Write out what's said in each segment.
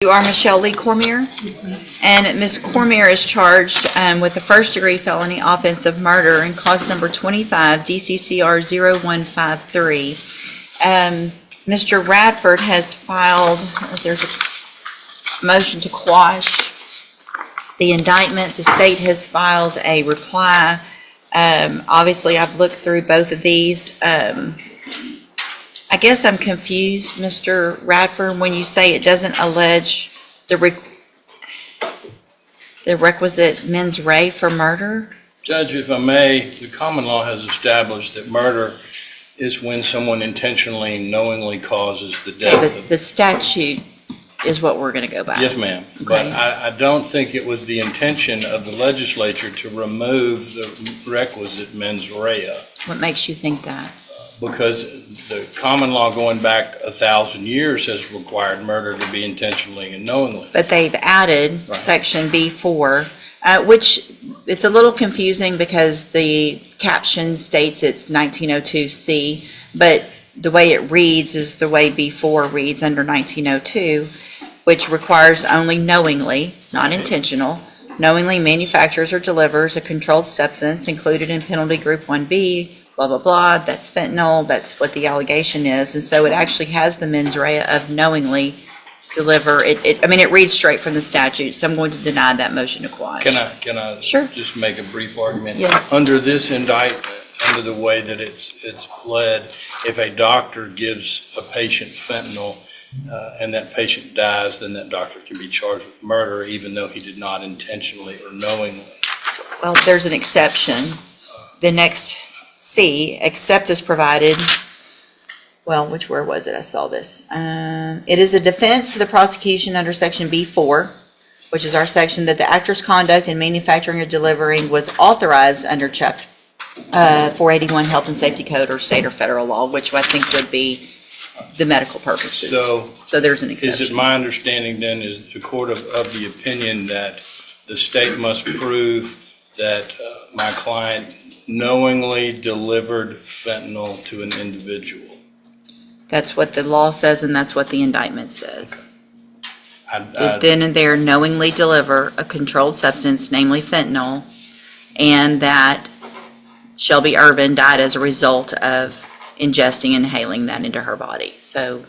You are Michelle Lee Cormier, and Ms. Cormier is charged with the first-degree felony offense of murder in cause number 25 DCCR 0153. Mr. Radford has filed, there's a motion to quash the indictment. The state has filed a reply. Obviously, I've looked through both of these. I guess I'm confused, Mr. Radford, when you say it doesn't allege the requisite mens rea for murder? Judge, if I may, the common law has established that murder is when someone intentionally and knowingly causes the death. Okay, but the statute is what we're going to go by. Yes, ma'am. Okay. But I don't think it was the intention of the legislature to remove the requisite mens rea. What makes you think that? Because the common law going back 1,000 years has required murder to be intentionally and knowingly. But they've added Right. section B4, which it's a little confusing because the caption states it's 1902C, but the way it reads is the way B4 reads under 1902, which requires only knowingly, not intentional, knowingly manufactures or delivers a controlled substance included in penalty group 1B, blah, blah, blah. That's fentanyl. That's what the allegation is. And so it actually has the mens rea of knowingly deliver. It reads straight from the statute, so I'm going to deny that motion to quash. Can I Sure. just make a brief argument? Yeah. Under this indictment, under the way that it's pled, if a doctor gives a patient fentanyl and that patient dies, then that doctor can be charged with murder even though he did not intentionally or knowingly. Well, there's an exception. The next C, except as provided, well, where was it? I saw this. It is a defense to the prosecution under section B4, which is our section, that the actor's conduct in manufacturing or delivering was authorized under Chapter 481 Health and Safety Code or state or federal law, which I think would be the medical purposes. So there's an exception. Is it my understanding then, is the court of the opinion that the state must prove that my client knowingly delivered fentanyl to an individual? That's what the law says, and that's what the indictment says. I Then and there knowingly deliver a controlled substance, namely fentanyl, and that Shelby Irvin died as a result of ingesting and inhaling that into her body. So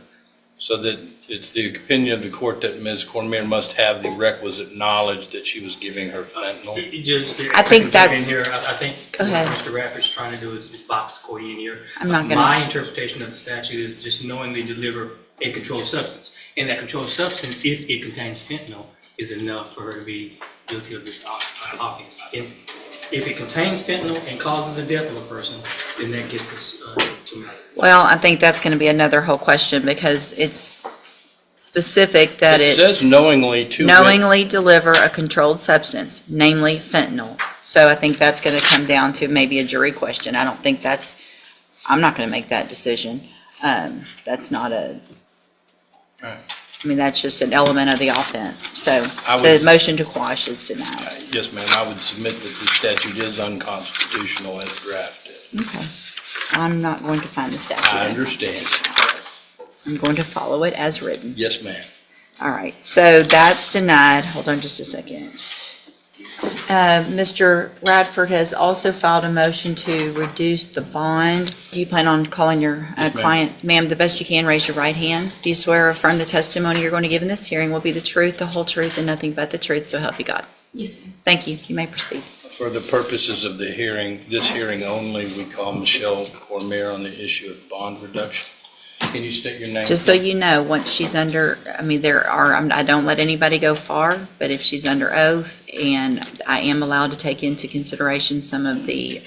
that it's the opinion of the court that Ms. Cormier must have the requisite knowledge that she was giving her fentanyl? I think that's- I think Go ahead. what Mr. Radford's trying to do is box the court in here. I'm not gonna- My interpretation of the statute is just knowingly deliver a controlled substance. And that controlled substance, if it contains fentanyl, is enough for her to be guilty of this offense. If it contains fentanyl and causes the death of a person, then that gets us to murder. well, I think that's going to be another whole question because it's specific that It says knowingly to knowingly deliver a controlled substance, namely fentanyl. So I think that's going to come down to maybe a jury question. I'm not going to make that decision. That's not Right. that's just an element of the offense. So I the would- motion to quash is denied. Yes, ma'am. I would submit that the statute is unconstitutional as drafted. Okay. I'm not going to find the statute. I understand. I'm going to follow it as written. Yes, ma'am. All right, so that's denied. Hold on just a second. Mr. Radford has also filed a motion to reduce the bond. Do you plan on calling your Yes, ma'am. client? Ma'am, the best you can, raise your right hand. Do you swear or affirm the testimony you're going to give in this hearing will be the truth, the whole truth, and nothing but the truth, so help you God? Yes, ma'am. Thank you. You may proceed. For the purposes of the hearing, this hearing only, we call Michelle Cormier on the issue of bond reduction. Can you state your name? Just so you know, once she's under, I don't let anybody go far, but if she's under oath, and I am allowed to take into consideration some of the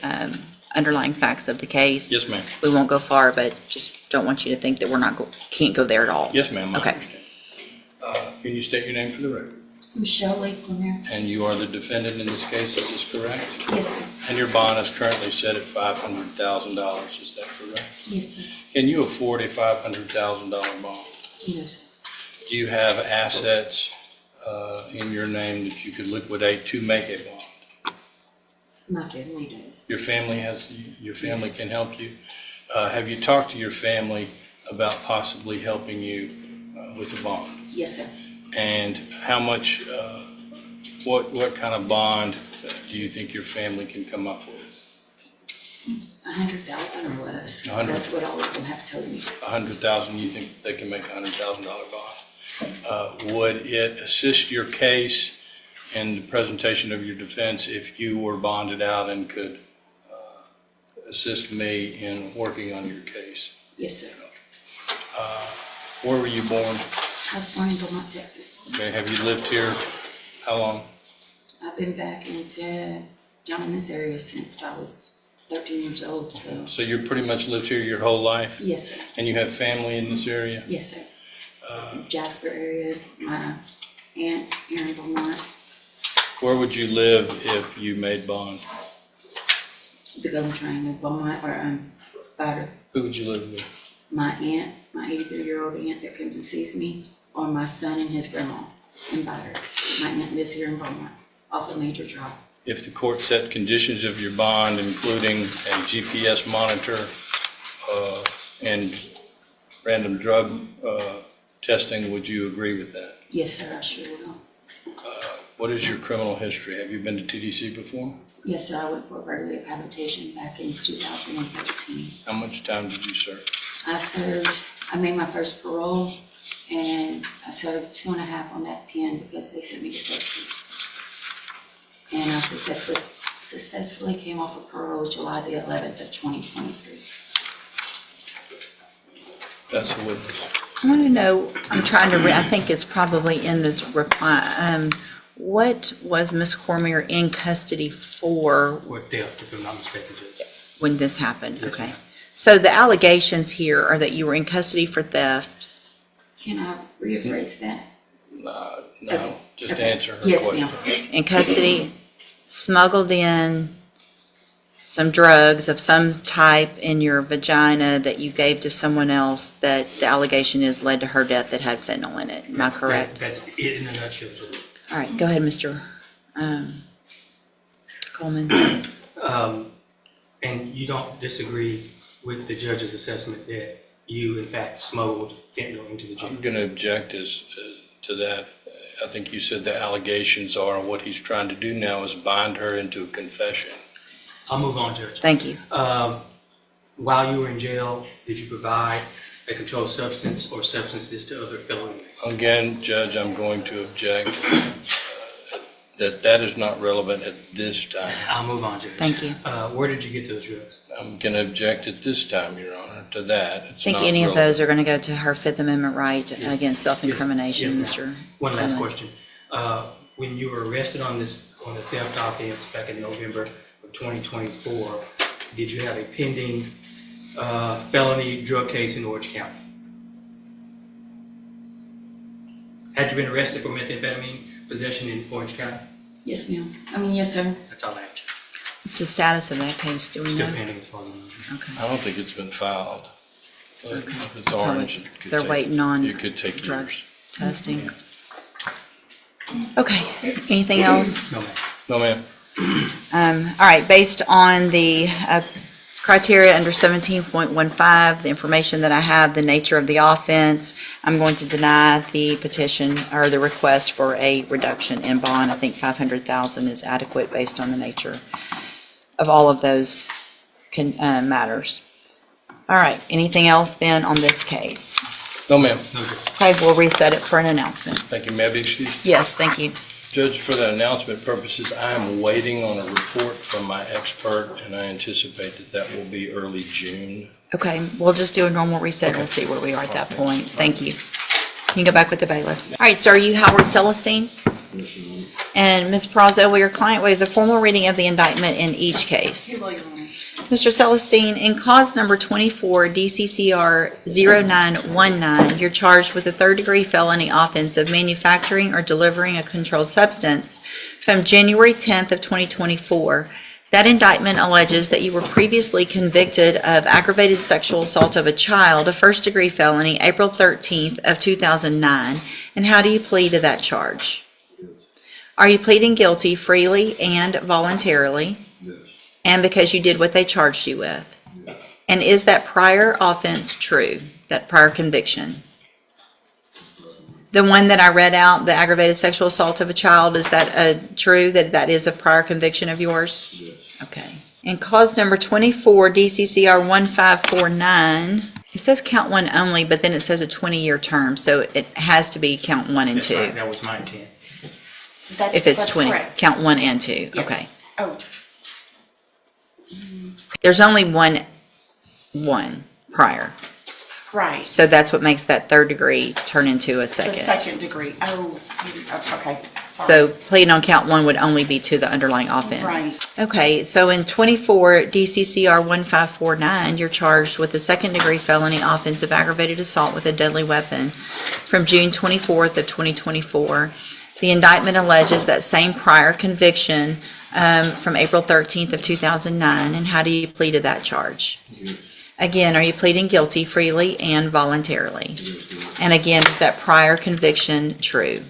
underlying facts of the case. Yes, ma'am. We won't go far, but just don't want you to think that can't go there at all. Yes, ma'am. I Okay. understand. Can you state your name for the record? Michelle Lee Cormier. And you are the defendant in this case, is this correct? Yes, sir. And your bond is currently set at $500,000, is that correct? Yes, sir. Can you afford a $500,000 bond? Yes, sir. Do you have assets in your name that you could liquidate to make a bond? My family does. Your family Yes. can help you? Have you talked to your family about possibly helping you with a bond? Yes, sir. And how much, what kind of bond do you think your family can come up with? 100,000 or less. 100. That's what all of them have told me. 100,000, you think they can make a $100,000 bond? Would it assist your case in the presentation of your defense if you were bonded out and could assist me in working on your case? Yes, sir. Where were you born? I was born in Beaumont, Texas. Okay, have you lived here how long? I've been back down in this area since I was 13 years old, so. So you pretty much lived here your whole life? Yes, sir. And you have family in this area? Yes, sir. Jasper area, my aunt here in Beaumont. Where would you live if you made bond? The Golden Triangle, Beaumont, or Bader. Who would you live with? My aunt, my 83-year-old aunt that comes and sees me, or my son and his grandma in Bader. My aunt lives here in Beaumont, off of Major Drive. If the court set conditions of your bond, including a GPS monitor and random drug testing, would you agree with that? Yes, sir, I sure will. What is your criminal history? Have you been to TDC before? Yes, sir, I went for a burglary of habitation back in 2013. How much time did you serve? I made my first parole, and I served 2.5 on that 10 because they sent me to safety. And I successfully came off of parole July the 11th of 2023. That's a witness. I want to know, I'm trying to I think it's probably in this reply. What was Ms. Cormier in custody for Or theft, if I'm not mistaken, Judge. when this happened? Yes, Okay. ma'am. So the allegations here are that you were in custody for theft. Can I rephrase that? No, Okay. just Okay. answer her Yes, question. ma'am. In custody, smuggled in some drugs of some type in your vagina that you gave to someone else that the allegation is led to her death that had fentanyl in it. Am I correct? That's it in a nutshell, Judge. All right, go ahead, Mr. Coleman. And you don't disagree with the judge's assessment that you, in fact, smuggled fentanyl into the jail? I'm going to object to that. I think you said the allegations are what he's trying to do now is bind her into a confession. I'll move on, Judge. Thank you. While you were in jail, did you provide a controlled substance or substances to other fellow inmates? Again, Judge, I'm going to object that is not relevant at this time. I'll move on, Judge. Thank you. Where did you get those drugs? I'm going to object at this time, Your Honor, to that. I think any of those are going to go to her Fifth Amendment right against self-incrimination, Yes, Mr. One last Coleman. question. When you were arrested on the theft offense back in November of 2024, did you have a pending felony drug case in Orange County? Had you been arrested for methamphetamine possession in Orange County? Yes, ma'am. Yes, sir. That's all I have. What's the status of that case? Do we Still know? pending as far as I know. Okay. I don't think it's been filed. But if it's orange, it could They're take- waiting on It could take drugs years. testing. Okay, anything else? No, ma'am. No, ma'am. All right, based on the criteria under 17.15, the information that I have, the nature of the offense, I'm going to deny the petition or the request for a reduction in bond. I think $500,000 is adequate based on the nature of all of those matters. All right, anything else then on this case? No, ma'am. No, Judge. Okay, we'll reset it for an announcement. Thank you. May I be excused? Yes, thank you. Judge, for the announcement purposes, I am waiting on a report from my expert, and I anticipate that will be early June. Okay, we'll just do a normal reset and we'll see where we are at that point. Thank you. You can go back with the bailiff. All right, so are you Howard Celestine? And Ms. Prazo, will your client waive the formal reading of the indictment in each case? Mr. Celestine, in cause number 24 DCCR 0919, you're charged with a third-degree felony offense of manufacturing or delivering a controlled substance from January 10th of 2024. That indictment alleges that you were previously convicted of aggravated sexual assault of a child, a first-degree felony, April 13th of 2009. And how do you plead to that charge? Are you pleading guilty freely and voluntarily? Yes. And because you did what they charged you with? Yes. And is that prior offense true, that prior conviction? The one that I read out, the aggravated sexual assault of a child, is that true, that is a prior conviction of yours? Yes. Okay. And cause number 24, DCCR 1549, it says count one only, but then it says a 20-year term, so it has to be count one and That's two. right, that was my intent. If it's That's 20, correct. count one and two, Yes. okay. Oh, There's only one prior, right. so that's what makes that third degree turn into a The second. second degree. Oh, okay. Sorry. So pleading on count one would only be to the underlying offense. Right. Okay, so in 24 DCCR 1549, you're charged with a second degree felony offense of aggravated assault with a deadly weapon from June 24th of 2024. The indictment alleges that same prior conviction from April 13th of 2009. And how do you plead to that charge? Yes. Again, are you pleading guilty freely and voluntarily? Yes, ma'am. And again, is that prior conviction true?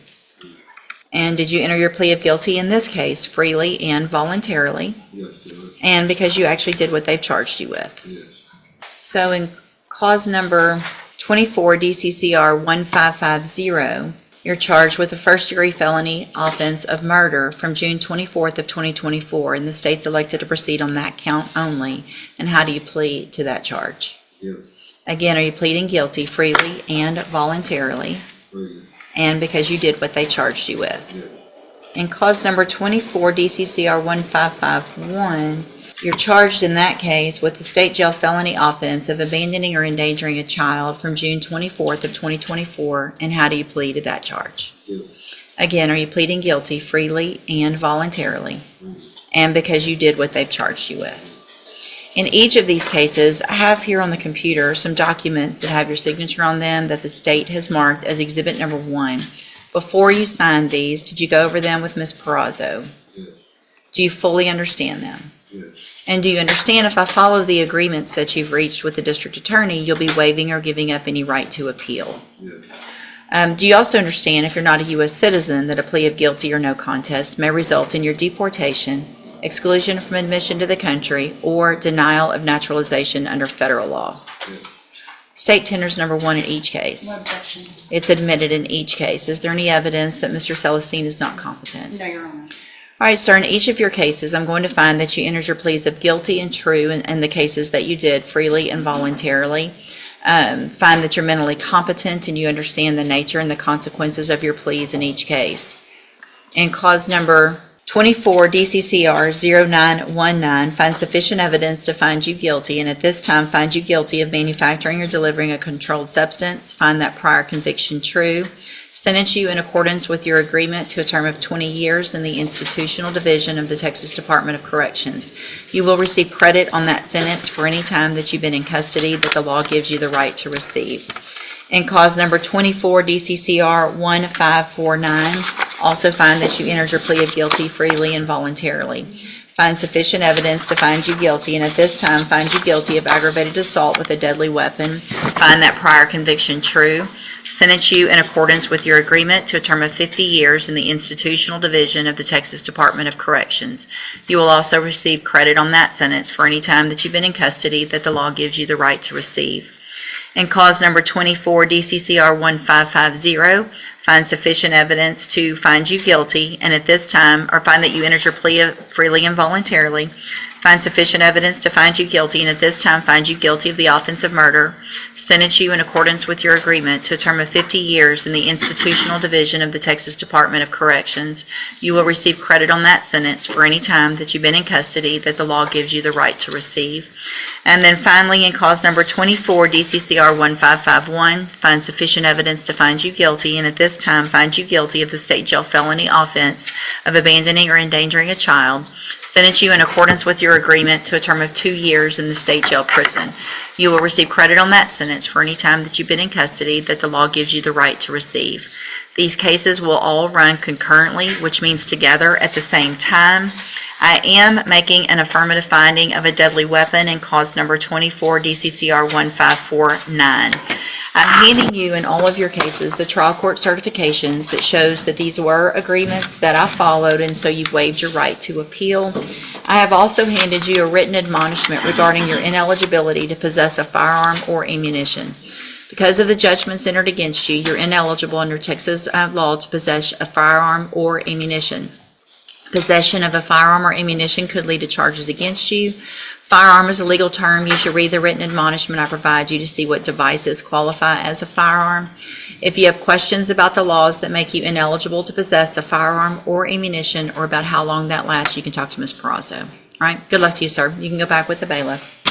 And did you enter your plea of guilty in this case freely and voluntarily? Yes, Judge. And because you actually did what they've charged you with? Yes. So in cause number 24 DCCR 1550, you're charged with a first degree felony offense of murder from June 24th of 2024, and the state's elected to proceed on that count only. And how do you plead to that charge? Yes. Again, are you pleading guilty freely and voluntarily? Freely. And because you did what they charged you with? Yes. In cause number 24 DCCR 1551, you're charged in that case with the state jail felony offense of abandoning or endangering a child from June 24th of 2024. And how do you plead to that charge? Yes. Again, are you pleading guilty freely and voluntarily? Freely. And because you did what they've charged you with? In each of these cases, I have here on the computer some documents that have your signature on them that the state has marked as exhibit number 1. Before you signed these, did you go over them with Ms. Perazzo? Yes. Do you fully understand them? Yes. And do you understand if I follow the agreements that you've reached with the district attorney, you'll be waiving or giving up any right to appeal? Yes. Do you also understand if you're not a U.S. citizen that a plea of guilty or no contest may result in your deportation, exclusion from admission to the country, or denial of naturalization under federal law? Yes. State tenders number 1 in each case. No objection. It's admitted in each case. Is there any evidence that Mr. Celestine is not competent? No, Your Honor. All right, sir, in each of your cases, I'm going to find that you entered your pleas of guilty and true in the cases that you did freely and voluntarily. Find that you're mentally competent and you understand the nature and the consequences of your pleas in each case. In cause number 24 DCCR 0919, find sufficient evidence to find you guilty, and at this time find you guilty of manufacturing or delivering a controlled substance. Find that prior conviction true. Sentence you in accordance with your agreement to a term of 20 years in the institutional division of the Texas Department of Corrections. You will receive credit on that sentence for any time that you've been in custody that the law gives you the right to receive. In cause number 24 DCCR 1549, also find that you entered your plea of guilty freely and voluntarily. Find sufficient evidence to find you guilty, and at this time find you guilty of aggravated assault with a deadly weapon. Find that prior conviction true. Sentence you in accordance with your agreement to a term of 50 years in the institutional division of the Texas Department of Corrections. You will also receive credit on that sentence for any time that you've been in custody that the law gives you the right to receive. In cause number 24 DCCR 1550, find sufficient evidence to find you guilty, and at this time, or find that you entered your plea freely and voluntarily. Find sufficient evidence to find you guilty, and at this time find you guilty of the offense of murder. Sentence you in accordance with your agreement to a term of 50 years in the institutional division of the Texas Department of Corrections. You will receive credit on that sentence for any time that you've been in custody that the law gives you the right to receive. And then finally, in cause number 24 DCCR 1551, find sufficient evidence to find you guilty, and at this time find you guilty of the state jail felony offense of abandoning or endangering a child. Sentence you in accordance with your agreement to a term of 2 years in the state jail prison. You will receive credit on that sentence for any time that you've been in custody that the law gives you the right to receive. These cases will all run concurrently, which means together at the same time. I am making an affirmative finding of a deadly weapon in cause number 24 DCCR 1549. I'm handing you in all of your cases the trial court certifications that shows that these were agreements that I followed, and so you've waived your right to appeal. I have also handed you a written admonishment regarding your ineligibility to possess a firearm or ammunition. Because of the judgments entered against you, you're ineligible under Texas law to possess a firearm or ammunition. Possession of a firearm or ammunition could lead to charges against you. Firearm is a legal term. You should read the written admonishment I provide you to see what devices qualify as a firearm. If you have questions about the laws that make you ineligible to possess a firearm or ammunition, or about how long that lasts, you can talk to Ms. Perazzo. All right, good luck to you, sir. You can go back with the bailiff.